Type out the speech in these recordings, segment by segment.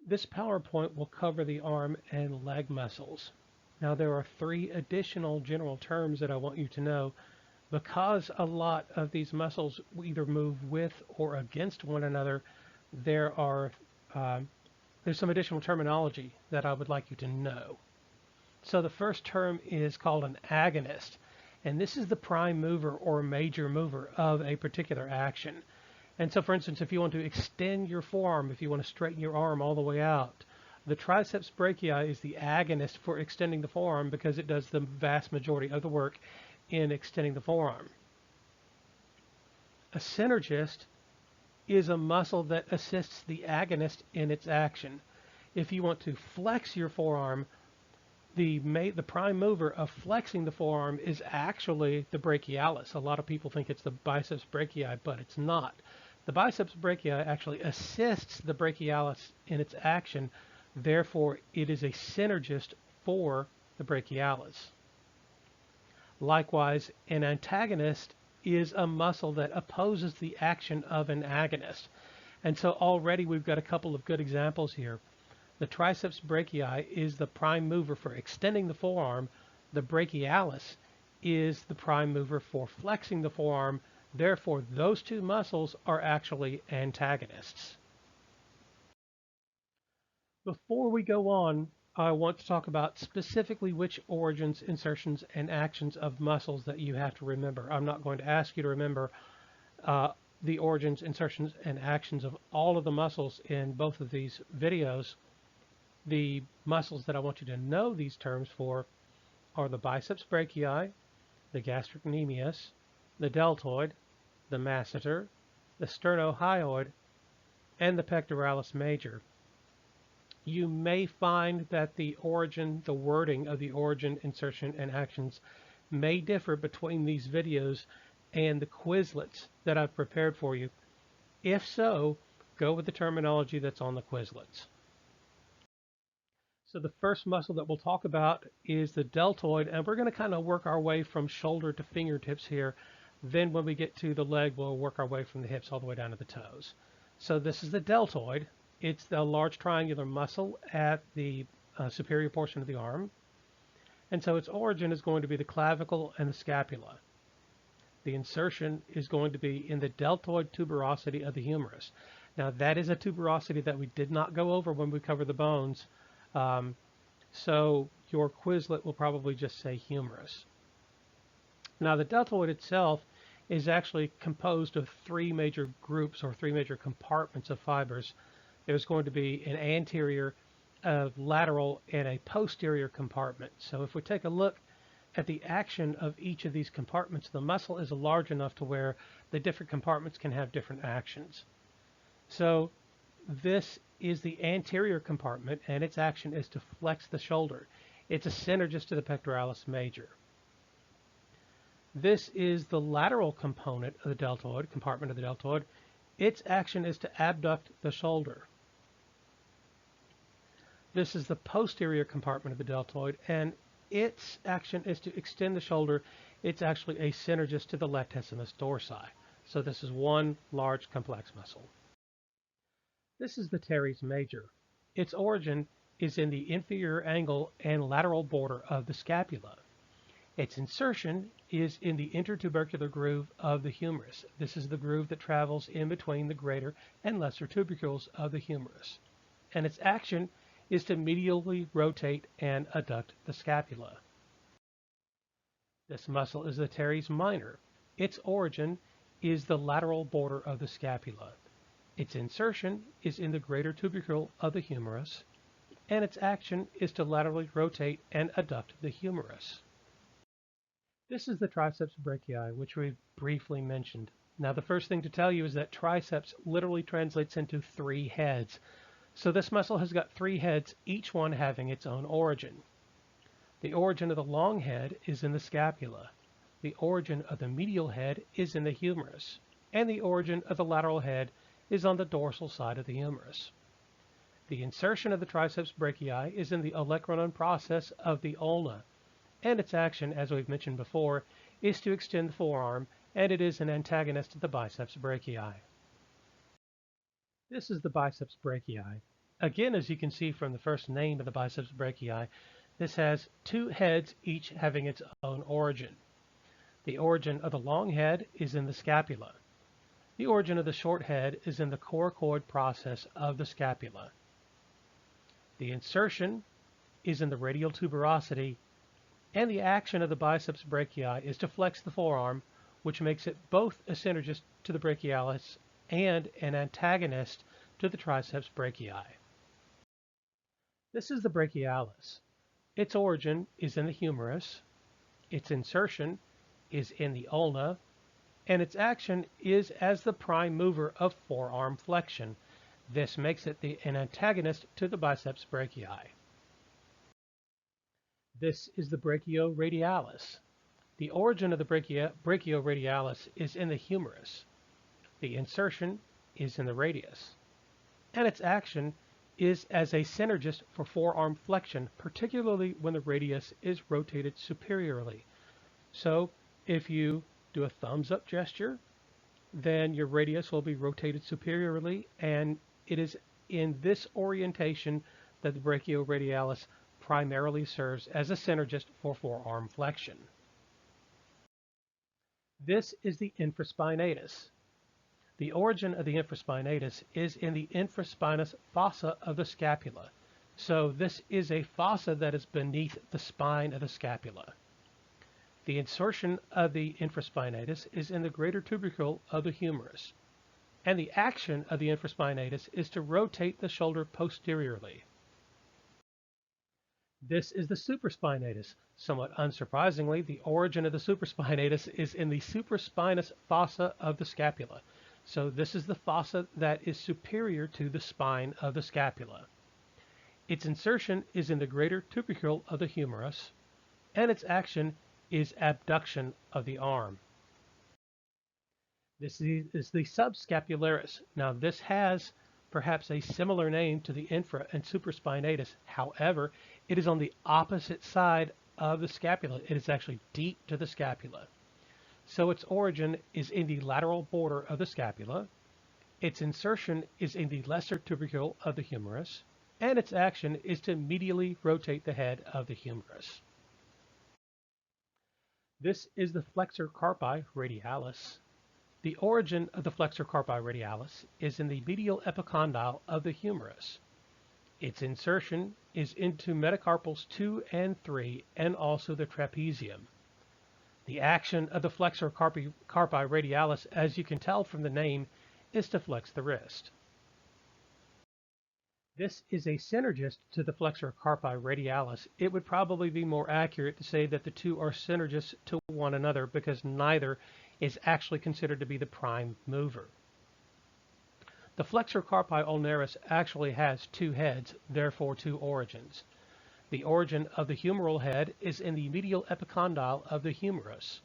This PowerPoint will cover the arm and leg muscles. Now there are three additional general terms that I want you to know because a lot of these muscles either move with or against one another. There are there's some additional terminology that I would like you to know. So the first term is called an agonist, and this is the prime mover or major mover of a particular action. And so, for instance, if you want to extend your forearm, if you want to straighten your arm all the way out, the triceps brachii is the agonist for extending the forearm because it does the vast majority of the work in extending the forearm. A synergist is a muscle that assists the agonist in its action. If you want to flex your forearm, the prime mover of flexing the forearm is actually the brachialis. A lot of people think it's the biceps brachii, but it's not. The biceps brachii actually assists the brachialis in its action. Therefore, it is a synergist for the brachialis. Likewise, an antagonist is a muscle that opposes the action of an agonist. And so already we've got a couple of good examples here. The triceps brachii is the prime mover for extending the forearm. The brachialis is the prime mover for flexing the forearm. Therefore, those two muscles are actually antagonists. Before we go on, I want to talk about specifically which origins, insertions, and actions of muscles that you have to remember. I'm not going to ask you to remember the origins, insertions, and actions of all of the muscles in both of these videos. The muscles that I want you to know these terms for are the biceps brachii, the gastrocnemius, the deltoid, the masseter, the sternohyoid, and the pectoralis major. You may find that the wording of the origin, insertion, and actions may differ between these videos and the Quizlets that I've prepared for you. If so, go with the terminology that's on the Quizlets. So the first muscle that we'll talk about is the deltoid, and we're going to kind of work our way from shoulder to fingertips here. Then when we get to the leg, we'll work our way from the hips all the way down to the toes. So this is the deltoid. It's the large triangular muscle at the superior portion of the arm. And so its origin is going to be the clavicle and the scapula. The insertion is going to be in the deltoid tuberosity of the humerus. Now that is a tuberosity that we did not go over when we covered the bones. So your Quizlet will probably just say humerus. Now the deltoid itself is actually composed of three major groups or three major compartments of fibers. There's going to be an anterior, a lateral, and a posterior compartment. So if we take a look at the action of each of these compartments, the muscle is large enough to where the different compartments can have different actions. So this is the anterior compartment, and its action is to flex the shoulder. It's a synergist to the pectoralis major. This is the lateral component of the deltoid, compartment of the deltoid. Its action is to abduct the shoulder. This is the posterior compartment of the deltoid, and its action is to extend the shoulder. It's actually a synergist to the latissimus dorsi. So this is one large complex muscle. This is the teres major. Its origin is in the inferior angle and lateral border of the scapula. Its insertion is in the intertubercular groove of the humerus. This is the groove that travels in between the greater and lesser tubercles of the humerus. And its action is to medially rotate and adduct the scapula. This muscle is the teres minor. Its origin is the lateral border of the scapula. Its insertion is in the greater tubercle of the humerus, and its action is to laterally rotate and adduct the humerus. This is the triceps brachii, which we've briefly mentioned. Now the first thing to tell you is that triceps literally translates into three heads. So this muscle has got three heads, each one having its own origin. The origin of the long head is in the scapula. The origin of the medial head is in the humerus. And the origin of the lateral head is on the dorsal side of the humerus. The insertion of the triceps brachii is in the olecranon process of the ulna, and its action, as we've mentioned before, is to extend the forearm, and it is an antagonist to the biceps brachii. This is the biceps brachii. Again, as you can see from the first name of the biceps brachii, this has two heads, each having its own origin. The origin of the long head is in the scapula. The origin of the short head is in the coracoid process of the scapula. The insertion is in the radial tuberosity, and the action of the biceps brachii is to flex the forearm, which makes it both a synergist to the brachialis and an antagonist to the triceps brachii. This is the brachialis. Its origin is in the humerus, its insertion is in the ulna, and its action is as the prime mover of forearm flexion. This makes it an antagonist to the biceps brachii. This is the brachioradialis. The origin of the brachioradialis is in the humerus. The insertion is in the radius, and its action is as a synergist for forearm flexion, particularly when the radius is rotated superiorly. So if you do a thumbs up gesture, then your radius will be rotated superiorly, and it is in this orientation that the brachioradialis primarily serves as a synergist for forearm flexion. This is the infraspinatus. The origin of the infraspinatus is in the infraspinous fossa of the scapula. So this is a fossa that is beneath the spine of the scapula. The insertion of the infraspinatus is in the greater tubercle of the humerus, and the action of the infraspinatus is to rotate the shoulder posteriorly. This is the supraspinatus. Somewhat unsurprisingly, the origin of the supraspinatus is in the supraspinous fossa of the scapula. So this is the fossa that is superior to the spine of the scapula. Its insertion is in the greater tubercle of the humerus, and its action is abduction of the arm. This is the subscapularis. Now this has perhaps a similar name to the infra and supraspinatus. However, it is on the opposite side of the scapula. It is actually deep to the scapula. So its origin is in the lateral border of the scapula. Its insertion is in the lesser tubercle of the humerus, and its action is to medially rotate the head of the humerus. This is the flexor carpi radialis. The origin of the flexor carpi radialis is in the medial epicondyle of the humerus. Its insertion is into metacarpals 2 and 3 and also the trapezium. The action of the flexor carpi radialis, as you can tell from the name, is to flex the wrist. This is a synergist to the flexor carpi radialis. It would probably be more accurate to say that the two are synergists to one another because neither is actually considered to be the prime mover. The flexor carpi ulnaris actually has two heads, therefore two origins. The origin of the humeral head is in the medial epicondyle of the humerus.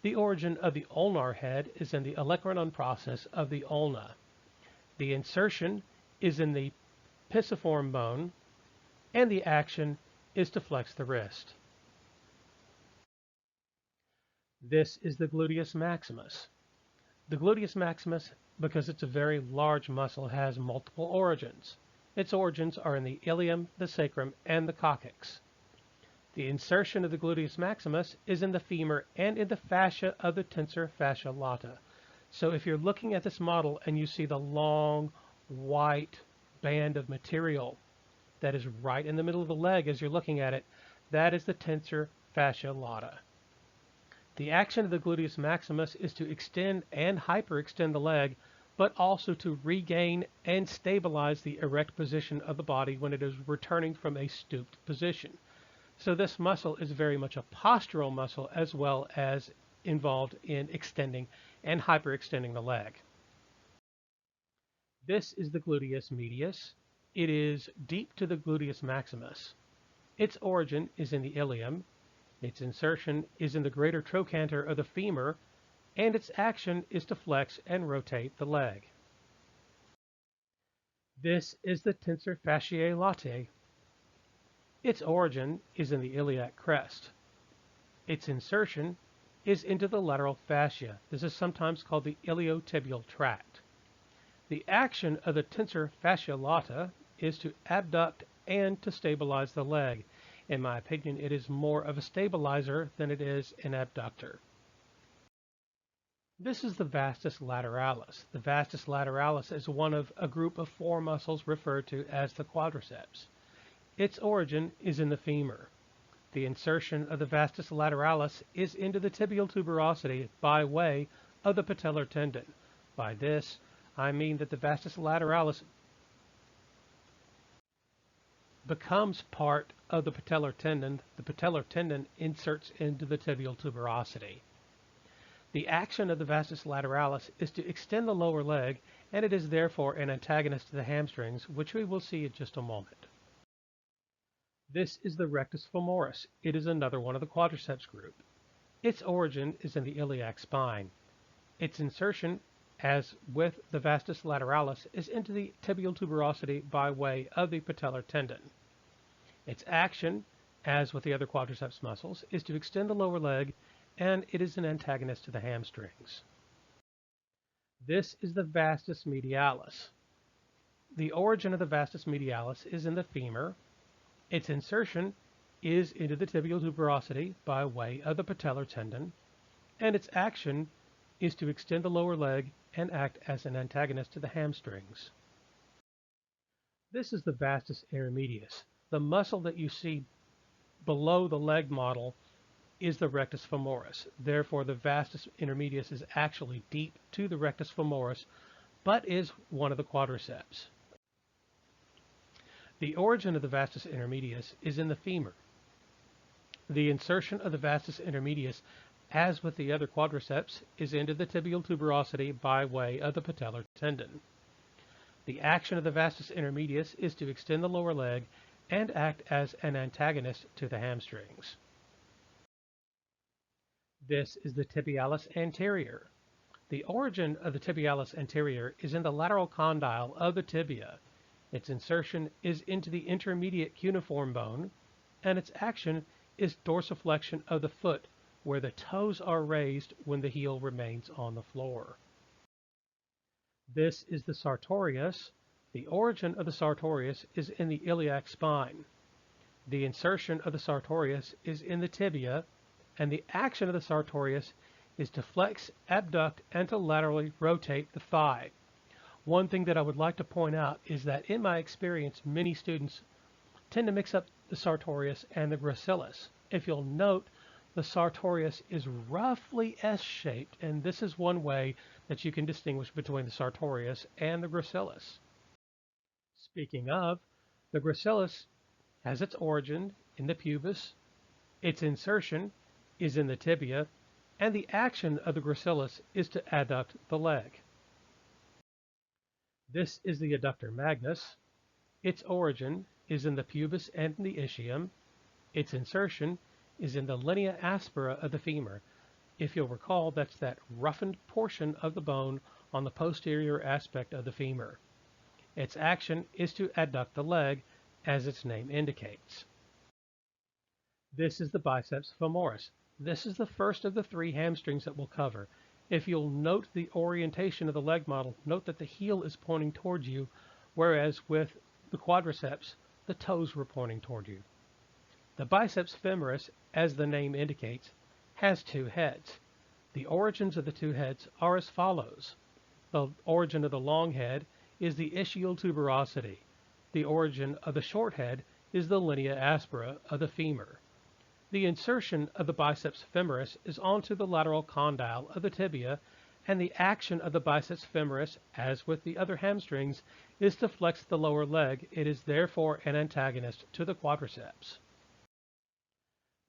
The origin of the ulnar head is in the olecranon process of the ulna. The insertion is in the pisiform bone, and the action is to flex the wrist. This is the gluteus maximus. The gluteus maximus, because it's a very large muscle, has multiple origins. Its origins are in the ilium, the sacrum, and the coccyx. The insertion of the gluteus maximus is in the femur and in the fascia of the tensor fascia lata. So if you're looking at this model and you see the long, white band of material that is right in the middle of the leg as you're looking at it, that is the tensor fascia lata. The action of the gluteus maximus is to extend and hyperextend the leg, but also to regain and stabilize the erect position of the body when it is returning from a stooped position. So this muscle is very much a postural muscle as well as involved in extending and hyperextending the leg. This is the gluteus medius. It is deep to the gluteus maximus. Its origin is in the ilium. Its insertion is in the greater trochanter of the femur, and its action is to flex and rotate the leg. This is the tensor fasciae latae. Its origin is in the iliac crest. Its insertion is into the lateral fascia. This is sometimes called the iliotibial tract. The action of the tensor fascia lata is to abduct and to stabilize the leg. In my opinion, it is more of a stabilizer than it is an abductor. This is the vastus lateralis. The vastus lateralis is one of a group of 4 muscles referred to as the quadriceps. Its origin is in the femur. The insertion of the vastus lateralis is into the tibial tuberosity by way of the patellar tendon. By this, I mean that the vastus lateralis becomes part of the patellar tendon. The patellar tendon inserts into the tibial tuberosity. The action of the vastus lateralis is to extend the lower leg, and it is therefore an antagonist to the hamstrings, which we will see in just a moment. This is the rectus femoris. It is another one of the quadriceps group. Its origin is in the iliac spine. Its insertion, as with the vastus lateralis, is into the tibial tuberosity by way of the patellar tendon. Its action, as with the other quadriceps muscles, is to extend the lower leg, and it is an antagonist to the hamstrings. This is the vastus medialis. The origin of the vastus medialis is in the femur. Its insertion is into the tibial tuberosity by way of the patellar tendon, and its action is to extend the lower leg and act as an antagonist to the hamstrings. This is the vastus intermedius. The muscle that you see below the leg model is the rectus femoris. Therefore, the vastus intermedius is actually deep to the rectus femoris, but is one of the quadriceps. The origin of the vastus intermedius is in the femur. The insertion of the vastus intermedius, as with the other quadriceps, is into the tibial tuberosity by way of the patellar tendon. The action of the vastus intermedius is to extend the lower leg and act as an antagonist to the hamstrings. This is the tibialis anterior. The origin of the tibialis anterior is in the lateral condyle of the tibia. Its insertion is into the intermediate cuneiform bone, and its action is dorsiflexion of the foot, where the toes are raised when the heel remains on the floor. This is the sartorius. The origin of the sartorius is in the iliac spine. The insertion of the sartorius is in the tibia, and the action of the sartorius is to flex, abduct, and to laterally rotate the thigh. One thing that I would like to point out is that in my experience, many students tend to mix up the sartorius and the gracilis. If you'll note, the sartorius is roughly S-shaped, and this is one way that you can distinguish between the sartorius and the gracilis. Speaking of, the gracilis has its origin in the pubis, its insertion is in the tibia, and the action of the gracilis is to adduct the leg. This is the adductor magnus. Its origin is in the pubis and the ischium. Its insertion is in the linea aspera of the femur. If you'll recall, that's that roughened portion of the bone on the posterior aspect of the femur. Its action is to adduct the leg, as its name indicates. This is the biceps femoris. This is the first of the 3 hamstrings that we'll cover. If you'll note the orientation of the leg model, note that the heel is pointing towards you, whereas with the quadriceps, the toes were pointing toward you. The biceps femoris, as the name indicates, has 2 heads. The origins of the 2 heads are as follows. The origin of the long head is the ischial tuberosity. The origin of the short head is the linea aspera of the femur. The insertion of the biceps femoris is onto the lateral condyle of the tibia, and the action of the biceps femoris, as with the other hamstrings, is to flex the lower leg. It is therefore an antagonist to the quadriceps.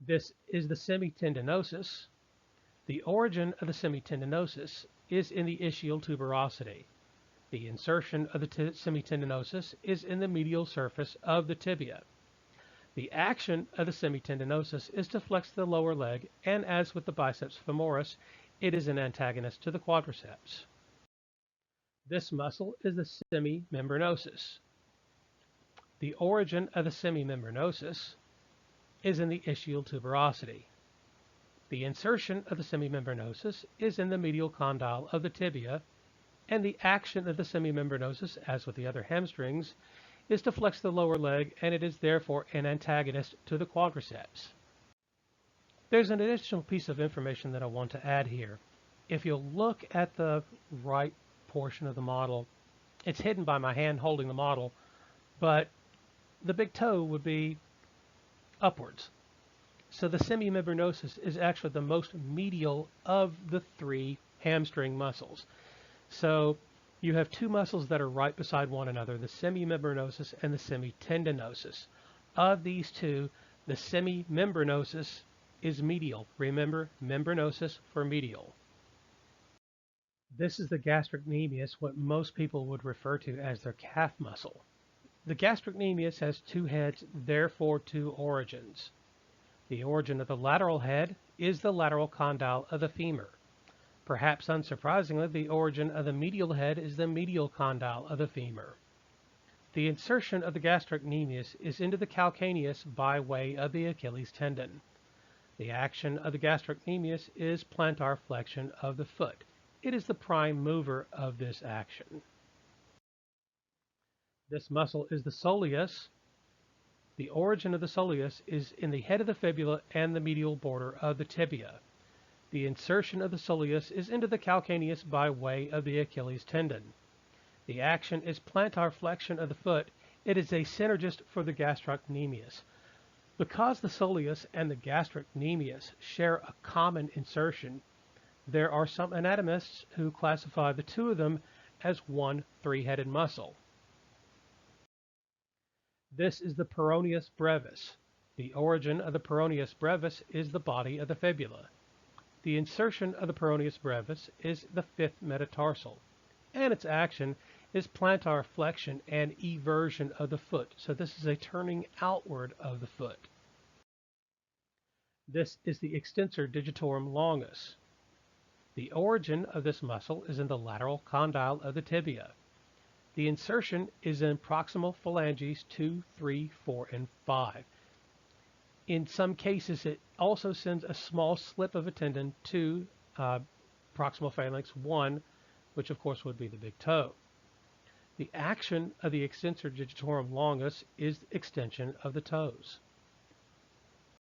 This is the semitendinosus. The origin of the semitendinosus is in the ischial tuberosity. The insertion of the semitendinosus is in the medial surface of the tibia. The action of the semitendinosus is to flex the lower leg, and as with the biceps femoris, it is an antagonist to the quadriceps. This muscle is the semimembranosus. The origin of the semimembranosus is in the ischial tuberosity. The insertion of the semimembranosus is in the medial condyle of the tibia, and the action of the semimembranosus, as with the other hamstrings, is to flex the lower leg, and it is therefore an antagonist to the quadriceps. There's an additional piece of information that I want to add here. If you'll look at the right portion of the model, it's hidden by my hand holding the model, but the big toe would be upwards. So the semimembranosus is actually the most medial of the three hamstring muscles. So you have two muscles that are right beside one another, the semimembranosus and the semitendinosus. Of these two, the semimembranosus is medial. Remember, membranosus for medial. This is the gastrocnemius, what most people would refer to as their calf muscle. The gastrocnemius has two heads, therefore two origins. The origin of the lateral head is the lateral condyle of the femur. Perhaps unsurprisingly, the origin of the medial head is the medial condyle of the femur. The insertion of the gastrocnemius is into the calcaneus by way of the Achilles tendon. The action of the gastrocnemius is plantar flexion of the foot. It is the prime mover of this action. This muscle is the soleus. The origin of the soleus is in the head of the fibula and the medial border of the tibia. The insertion of the soleus is into the calcaneus by way of the Achilles tendon. The action is plantar flexion of the foot. It is a synergist for the gastrocnemius. Because the soleus and the gastrocnemius share a common insertion, there are some anatomists who classify the two of them as one three-headed muscle. This is the peroneus brevis. The origin of the peroneus brevis is the body of the fibula. The insertion of the peroneus brevis is the fifth metatarsal, and its action is plantar flexion and eversion of the foot. So this is a turning outward of the foot. This is the extensor digitorum longus. The origin of this muscle is in the lateral condyle of the tibia. The insertion is in proximal phalanges 2, 3, 4, and 5. In some cases, it also sends a small slip of a tendon to proximal phalanx 1, which of course would be the big toe. The action of the extensor digitorum longus is extension of the toes.